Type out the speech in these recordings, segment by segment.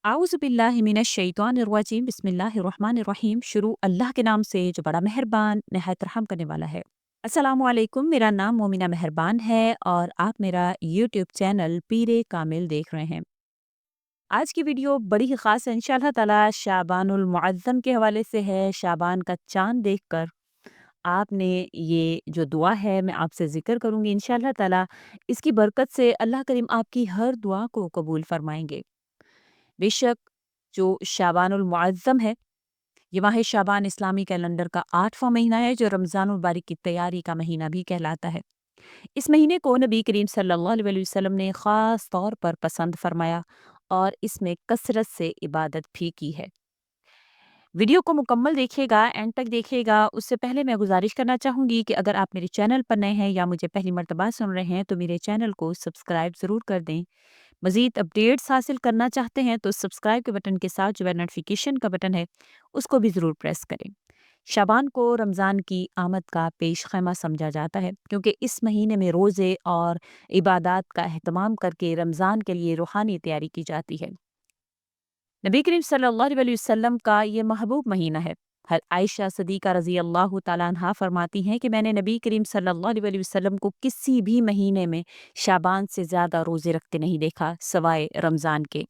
आउज़ुबिल्लाहिमिनश्शैतानिर्रजीम बिस्मिल्लाहिर्रहमानिर्रहीम। शुरू अल्लाह के नाम से जो बड़ा मेहरबान नहायत रहम करने वाला है। अस्सलामु अलैकुम, मेरा नाम मोमिना मेहरबान है और आप मेरा यूट्यूब चैनल पीरे कामिल देख रहे हैं। आज की वीडियो बड़ी ही ख़ास है, इंशाअल्लाह ताला शाबानुल मुअज़्ज़म के हवाले से है। शाबान का चाँद देखकर आपने ये जो दुआ है मैं आपसे ज़िक्र करूँगी इंशाअल्लाह ताला। इसकी बरकत से अल्लाह करीम आपकी हर दुआ को कबूल फ़रमाएँगे। बेशक जो शाबानुल मुअज़्ज़म है, ये माह शाबान इस्लामी कैलेंडर का 8वां महीना है जो रमज़ानुल बारिक की तैयारी का महीना भी कहलाता है। इस महीने को नबी करीम सल्लल्लाहु अलैहि वसल्लम ने ख़ास तौर पर पसंद फरमाया और इसमें कसरत से इबादत भी की है। वीडियो को मुकम्मल देखिएगा, एंड तक देखिएगा। उससे पहले मैं गुजारिश करना चाहूँगी कि अगर आप मेरे चैनल पर नए हैं या मुझे पहली मर्तबा सुन रहे हैं तो मेरे चैनल को सब्सक्राइब ज़रूर कर दें। मज़ीद अपडेट्स हासिल करना चाहते हैं तो सब्सक्राइब के बटन के साथ जो है नोटिफिकेशन का बटन है उसको भी ज़रूर प्रेस करें। शाबान को रमज़ान की आमद का पेश खैमा समझा जाता है क्योंकि इस महीने में रोज़े और इबादात का अहतमाम करके रमज़ान के लिए रूहानी तैयारी की जाती है। नबी करीम सल्लल्लाहु अलैहि वसल्लम का ये महबूब महीना है। आयशा सदीक़ा रज़ी अल्लाह ताला अन्हा फरमाती हैं कि मैंने नबी करीम सल्लल्लाहु अलैहि वसल्लम को किसी भी महीने में शाबान से ज़्यादा रोज़े रखते नहीं देखा सवाए रमज़ान के।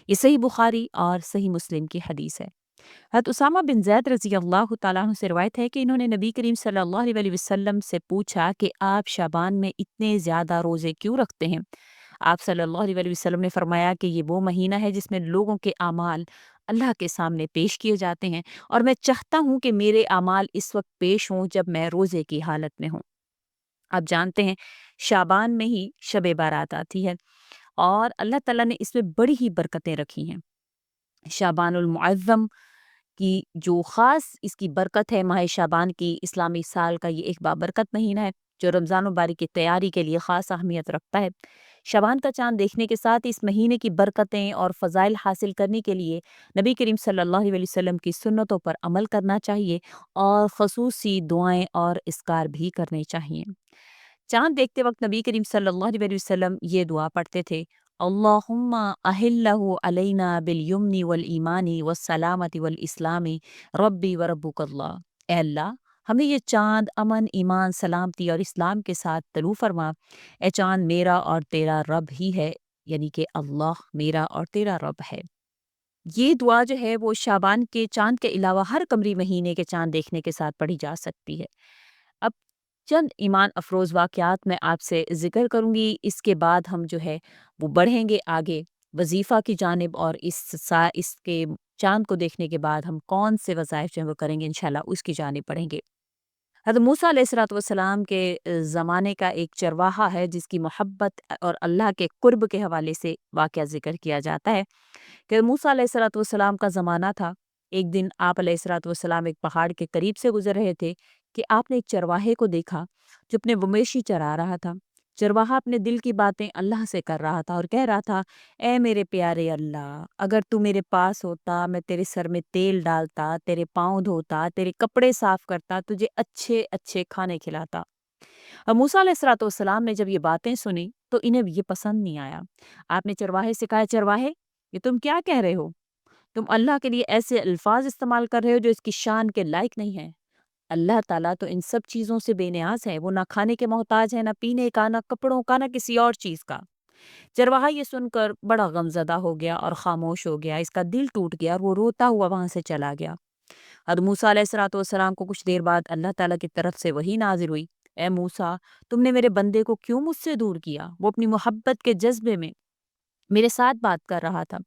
ये सही बुखारी और सही मुस्लिम की हदीस है। हज़रत उसामा बिन ज़ैद रज़ी अल्लाह ताला अन्हु से रिवायत है कि इन्होंने नबी करीम सल्लल्लाहु अलैहि वसल्लम से पूछा कि आप शाबान में इतने ज़्यादा रोज़े क्यों रखते हैं? आप सल्लल्लाहु अलैहि वसल्लम ने फरमाया कि ये वो महीना है जिसमें लोगों के आमाल अल्लाह के सामने पेश किए जाते हैं और मैं चाहता हूँ कि मेरे आमाल इस वक्त पेश हों जब मैं रोज़े की हालत में हूँ। आप जानते हैं शाबान में ही शब बारात आती है और अल्लाह ताला ने इसमें बड़ी ही बरकतें रखी हैं। शाबानुल मुअज़्ज़म की जो ख़ास इसकी बरकत है, माह शाबान की इस्लामी साल का ये एक बाबरकत महीना है जो रमज़ान मुबारक की तैयारी के लिए ख़ास अहमियत रखता है। शाबान का चाँद देखने के साथ इस महीने की बरकतें और फ़ज़ाइल हासिल करने के लिए नबी करीम सल्लल्लाहु अलैहि वसल्लम की सुन्नतों पर अमल करना चाहिए और ख़ुसूसी दुआएँ और इज़कार भी करने चाहिए। चाँद देखते वक़्त नबी करीम सल्लल्लाहु अलैहि वसल्लम ये दुआ पढ़ते थे, अल्लाहुम्मा अहिल्लहु अलैना बिल यमनी वल ईमानी वस्सलामति वल इस्लामी रब्बी व रब्बुकल्लाह। ए अल्लाह, हमें ये चाँद अमन, ईमान, सलामती और इस्लाम के साथ तलू फरमा। ए चाँद मेरा और तेरा रब ही है, यानी कि अल्लाह मेरा और तेरा रब है। ये दुआ जो है वो शाबान के चाँद के अलावा हर कमरी महीने के चाँद देखने के साथ पढ़ी जा सकती है। अब चंद ईमान अफरोज़ वाक़यात मैं आपसे ज़िक्र करूँगी, इसके बाद हम जो है वो बढ़ेंगे आगे वज़ीफ़ा की जानिब और इसके चाँद को देखने के बाद हम कौन से वज़ाइफ जो हैं वो करेंगे इंशाअल्लाह उसकी जानिब बढ़ेंगे। हज़रत मूसा अलैहिस्सलातु वस्सलाम के ज़माने का एक चरवाहा है जिसकी मोहब्बत और अल्लाह के क़ुर्ब के हवाले से वाक़या ज़िक्र किया जाता है कि मूसा अलैहिस्सलातु वस्सलाम का ज़माना था। एक दिन आप अलैहिस्सलातु वस्सलाम एक पहाड़ के करीब से गुज़र रहे थे कि आपने एक चरवाहे को देखा जो अपने मवेशी चरा रहा था। चरवाहा अपने दिल की बातें अल्लाह से कर रहा था और कह रहा था, ए मेरे प्यारे अल्लाह, अगर तू मेरे पास होता, मैं तेरे सर में तेल डालता, तेरे पाँव धोता, तेरे कपड़े साफ करता, तुझे अच्छे-अच्छे खाने खिलाता। मूसा अलैहिस्सलातु वस्सलाम ने जब ये बातें सुनी तो इन्हें ये पसंद नहीं आया। आपने चरवाहे से कहा, चरवाहे, ये तुम क्या कह रहे हो? तुम अल्लाह के लिए ऐसे अल्फाज इस्तेमाल कर रहे हो जो इसकी शान के लायक नहीं है। अल्लाह ताला तो इन सब चीज़ों से बेनियाज है, वो ना खाने के मोहताज है, ना पीने का, ना कपड़ों का, ना किसी और चीज़ का। चरवाहा ये सुनकर बड़ा गमज़दा हो गया और खामोश हो गया, इसका दिल टूट गया और वो रोता हुआ वहाँ से चला गया। हज़रत मूसा अलैहिस्सलातु वस्सलाम को कुछ देर बाद अल्लाह ताला की तरफ से वही नाज़िल हुई, ए मूसा, तुमने मेरे बंदे को क्यों मुझसे दूर किया? वो अपनी मोहब्बत के जज़्बे में मेरे साथ बात कर रहा था।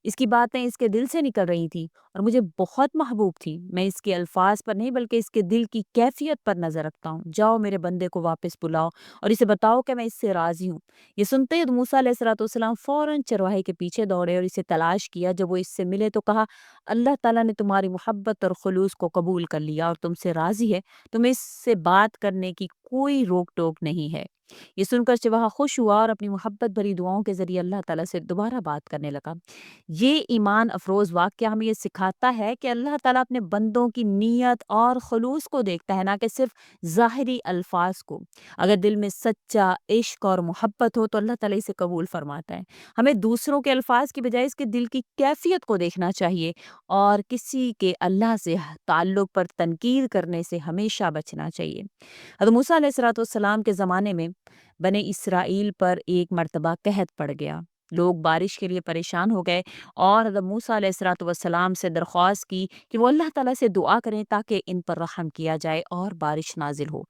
इसकी बातें इसके दिल से निकल रही थी और मुझे बहुत महबूब थी। मैं इसके अल्फाज पर नहीं बल्कि इसके दिल की कैफियत पर नज़र रखता हूँ। जाओ मेरे बंदे को वापस बुलाओ और इसे बताओ कि मैं इससे राज़ी हूँ। ये सुनते ही मूसा अलैहिस्सलाम फ़ौरन चरवाहे के पीछे दौड़े और इसे तलाश किया। जब वो इससे मिले तो कहा, अल्लाह ताला ने तुम्हारी मोहब्बत और खुलूस को कबूल कर लिया और तुमसे राज़ी है। तुम्हें इससे बात करने की कोई रोक टोक नहीं है। ये सुनकर चिवहा खुश हुआ और अपनी मोहब्बत भरी दुआओं के जरिए अल्लाह ताला से दोबारा बात करने लगा। ये ईमान अफरोज वाक्य हमें ये सिखाता है कि अल्लाह ताला अपने बंदों की नीयत और खलूस को देखता है, ना कि सिर्फ ज़ाहिरी अल्फाज को। अगर दिल में सच्चा इश्क और मोहब्बत हो तो अल्लाह ताला इसे कबूल फरमाता है। हमें दूसरों के अल्फाज की बजाय इसके दिल की कैफियत को देखना चाहिए और किसी के अल्लाह से ताल्लुक पर तनकीर करने से हमेशा बचना चाहिए। हज़रत मूसा अलैहिस्सलाम के ज़माने में बने इसराइल पर एक मर्तबा कहत पड़ गया। लोग बारिश के लिए परेशान हो गए और हज़रत मूसा अलैहिस्सलाम से दरख्वास्त की कि वो अल्लाह ताला से दुआ करें ताकि इन पर रहम किया जाए और बारिश नाजिल हो।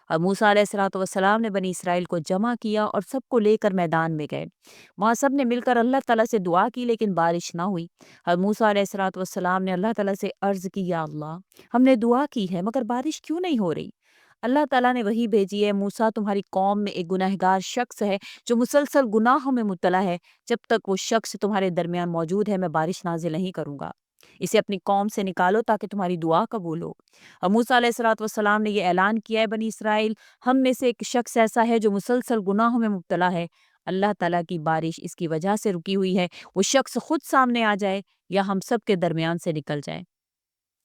अब मूसा अलैहिस्सलाम ने बनी इसराइल को जमा किया और सबको लेकर मैदान में गए। वहाँ सब ने मिलकर अल्लाह ताला से दुआ की, लेकिन बारिश ना हुई। अब मूसा अलैहिस्सलाम ने अल्लाह ताला से अर्ज़ की, या अल्लाह, हमने दुआ की है मगर बारिश क्यों नहीं हो रही? अल्लाह ताला ने वही भेजी है, मूसा तुम्हारी कौम में एक गुनहगार शख्स है जो मुसलसल गुनाहों में मुब्तला है। जब तक वो शख्स तुम्हारे दरमियान मौजूद है मैं बारिश नाजिल नहीं करूँगा। इसे अपनी कौम से निकालो ताकि तुम्हारी दुआ कबूल हो। अब मूसा अलैहिस्सलाम ने ये ऐलान किया है, बनी इसराइल, हम में से एक शख्स ऐसा है जो मुसलसल गुनाहों में मुब्तला है। अल्लाह ताला की बारिश इसकी वजह से रुकी हुई है। वो शख्स खुद सामने आ जाए या हम सब के दरमियान से निकल जाए।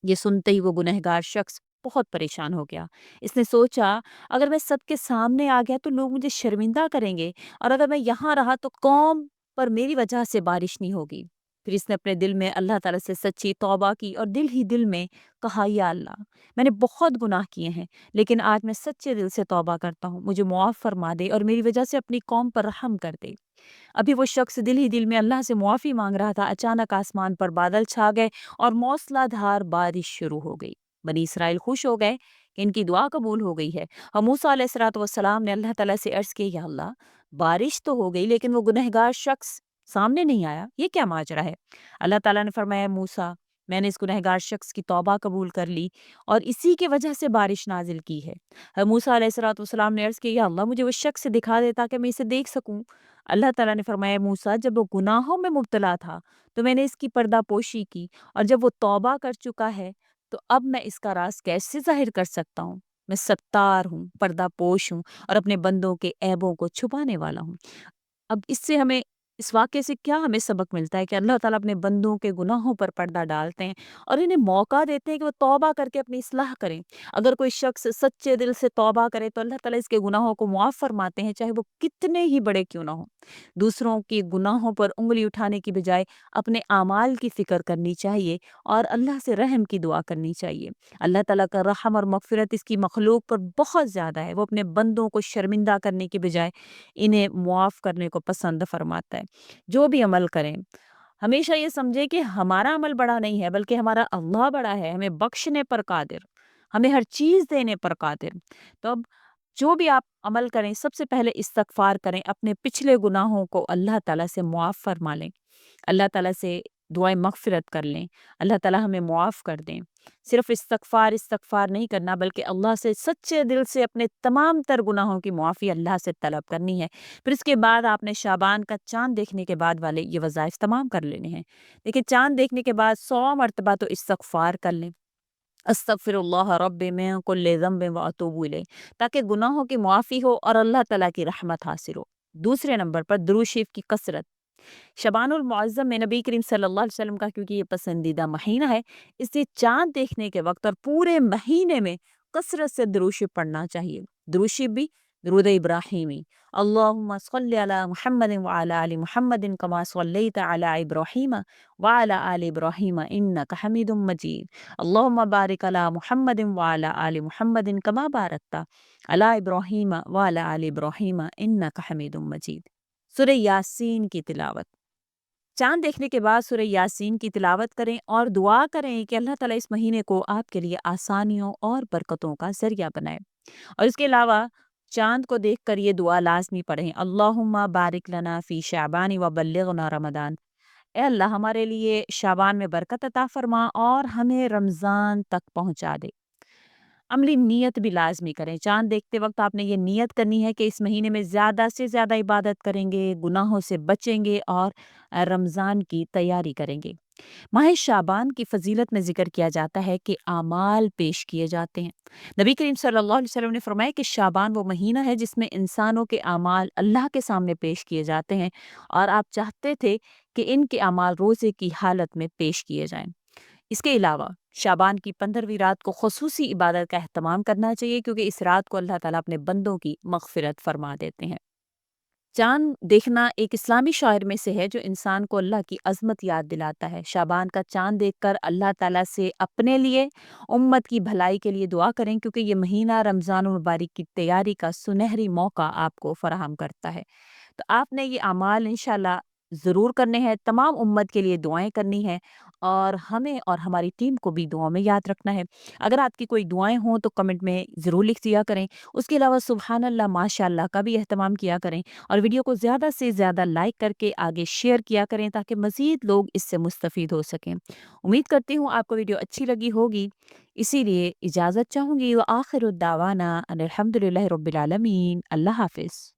ये सुनते ही वो गुनहगार शख्स बहुत परेशान हो गया। इसने सोचा, अगर मैं सबके सामने आ गया तो लोग मुझे शर्मिंदा करेंगे और अगर मैं यहाँ रहा तो कौम पर मेरी वजह से बारिश नहीं होगी। फिर इसने अपने दिल में अल्लाह ताला से सच्ची तौबा की और दिल ही दिल में कहा, या अल्लाह, मैंने बहुत गुनाह किए हैं, लेकिन आज मैं सच्चे दिल से तौबा करता हूँ। मुझे मुआफ़ फरमा दे और मेरी वजह से अपनी कौम पर रहम कर दे। अभी वो शख्स दिल ही दिल में अल्लाह से मुआफ़ी मांग रहा था, अचानक आसमान पर बादल छा गए और मौसलाधार बारिश शुरू हो गई। बनी इसराइल खुश हो गए कि इनकी दुआ कबूल हो गई है। और मूसा अलैहिस्सलाम ने अल्लाह ताला से अर्ज़ किया, या अल्लाह, बारिश तो हो गई लेकिन वो गुनहगार शख्स सामने नहीं आया, ये क्या माजरा है? अल्लाह ताला ने फरमाया, मूसा, मैंने इस गुनहगार शख्स की तौबा कबूल कर ली और इसी की वजह से बारिश नाजिल की है। मूसा अलैहिस्सलाम ने अर्ज़ किया, या अल्लाह, मुझे वो शख्स दिखा दे ताकि मैं इसे देख सकूं। अल्लाह ताला ने फरमाया, मूसा, जब वो गुनाहों में मुब्तला था तो मैंने इसकी पर्दापोशी की और जब वो तौबा कर चुका है तो अब मैं इसका राज कैसे ज़ाहिर कर सकता हूँ? मैं सत्तार हूँ, पर्दापोश हूँ और अपने बंदों के ऐबों को छुपाने वाला हूँ। अब इससे हमें इस वाक़ये से क्या हमें सबक मिलता है कि अल्लाह ताला अपने बंदों के गुनाहों पर पर्दा डालते हैं और इन्हें मौका देते हैं कि वो तौबा करके अपनी इस्लाह करें। अगर कोई शख्स सच्चे दिल से तौबा करे तो अल्लाह ताला इसके गुनाहों को मुआफ़ फ़रमाते हैं, चाहे वो कितने ही बड़े क्यों ना हों। दूसरों के गुनाहों पर उँगली उठाने की बजाय अपने आमाल की फ़िक्र करनी चाहिए और अल्लाह से रहम की दुआ करनी चाहिए। अल्लाह ताला का रहम और मग़फ़िरत इसकी मख़लूक़ पर बहुत ज़्यादा है। वो अपने बंदों को शर्मिंदा करने की बजाय इन्हें मुआफ़ करने को पसंद फरमाता है। जो भी अमल करें, हमेशा ये समझें कि हमारा अमल बड़ा नहीं है, बल्कि हमारा अल्लाह बड़ा है, हमें बख्शने पर कादिर, हमें हर चीज़ देने पर कादिर। तो अब जो भी आप अमल करें, सबसे पहले इस्तिग़फ़ार करें, अपने पिछले गुनाहों को अल्लाह ताला से मुआफ़ फ़रमा लें। अल्लाह ताला से दुआएँ मग़फ़िरत कर लें, अल्लाह ताला हमें मुआफ़ कर दें। सिर्फ़ इस्तिग़फ़ार नहीं करना, बल्कि अल्लाह से सच्चे दिल से अपने तमाम तर गुनाहों की मुआफ़ी अल्लाह से तलब करनी है। फिर इसके बाद आपने शाबान का चाँद देखने के बाद वाले ये वज़ाइफ़ तमाम कर लेने हैं। देखिए, चाँद देखने के बाद 100 मरतबा तो इस्तिग़फ़ार कर लें। अस्तग़फ़िरुल्लाह रब्बी मिन कुल्लि ज़ंबिन व अतूबु इलैह, ताकि गुनाहों की मुआफ़ी हो और अल्लाह ताला की रहमत हासिल हो। दूसरे नंबर पर दुरूद शरीफ़ की कसरत। शबानुल मुअज़्ज़म में नबी करीम सल्लल्लाहु अलैहि वसल्लम का क्योंकि ये पसंदीदा महीना है, इसलिए चाँद देखने के वक़्त और पूरे महीने में कसरत से दुरूद शरीफ़ पढ़ना चाहिए। दुरूद शरीफ़ भी दुरूद इब्राहीमी, अल्लाहुम्मा सल्लि अला मुहम्मदिन व अला आलि मुहम्मदिन कमा सल्लैता अला इब्राहीम व अला आलि इब्राहीम इन्नका हमीदुम मजीद। अल्लाहुम्मा बारिक अला मुहम्मदिन व अला आलि मुहम्मदिन कमा बारकता अला इब्राहीम व अला आलि इब्राहीम इन्नका हमीदुम मजीद। सूरह यासीन की तिलावत। चाँद देखने के बाद सूरह यासीन की तिलावत करें और दुआ करें कि अल्लाह ताला इस महीने को आपके लिए आसानियों और बरकतों का ज़रिया बनाए। और इसके अलावा चाँद को देखकर ये दुआ लाज़मी पढ़ें, अल्लाहुम्मा बारिक लना फ़ी शअबान व बल्लिगना रमज़ान। ए अल्लाह, हमारे लिए शाबान में बरकत अता फ़रमा और हमें रमज़ान तक पहुँचा दे। अमली नियत भी लाज़मी करें। चाँद देखते वक़्त आपने ये नियत करनी है कि इस महीने में ज़्यादा से ज़्यादा इबादत करेंगे, गुनाहों से बचेंगे और रमज़ान की तैयारी करेंगे। माह शाबान की फ़ज़ीलत में ज़िक्र किया जाता है कि आमाल पेश किए जाते हैं। नबी करीम सल्लल्लाहु अलैहि वसल्लम ने फरमाया कि शाबान वो महीना है जिसमें इंसानों के आमाल अल्लाह के सामने पेश किए जाते हैं और आप चाहते थे कि इनके आमाल रोज़े की हालत में पेश किए जाएँ। इसके अलावा शाबान की 15वीं रात को ख़ुसूसी इबादत का एहतमाम करना चाहिए क्योंकि इस रात को अल्लाह ताला अपने बंदों की मग़फ़िरत फ़रमा देते हैं। चाँद देखना एक इस्लामी शायर में से है जो इंसान को अल्लाह की अज़मत याद दिलाता है। शाबान का चाँद देखकर अल्लाह ताला से अपने लिए, उम्मत की भलाई के लिए दुआ करें क्योंकि ये महीना रमज़ानुल मुबारक की तैयारी का सुनहरी मौका आपको फ़राहम करता है। तो आपने ये अमाल इंशाल्लाह ज़रूर करने हैं, तमाम उम्मत के लिए दुआएँ करनी हैं और हमें और हमारी टीम को भी दुआओं में याद रखना है। अगर आपकी कोई दुआएँ हों तो कमेंट में ज़रूर लिख दिया करें। उसके अलावा सुबहानल्लाह, माशाअल्लाह का भी एहतमाम किया करें और वीडियो को ज़्यादा से ज़्यादा लाइक करके आगे शेयर किया करें ताकि मज़ीद लोग इससे मुस्तफ़ीद हो सकें। उम्मीद करती हूँ आपको वीडियो अच्छी लगी होगी, इसीलिए इजाज़त चाहूँगी व आखिर दावाना अनिल हम्दुलिल्लाहि रब्बिल आलमीन। अल्लाह हाफ़िज़।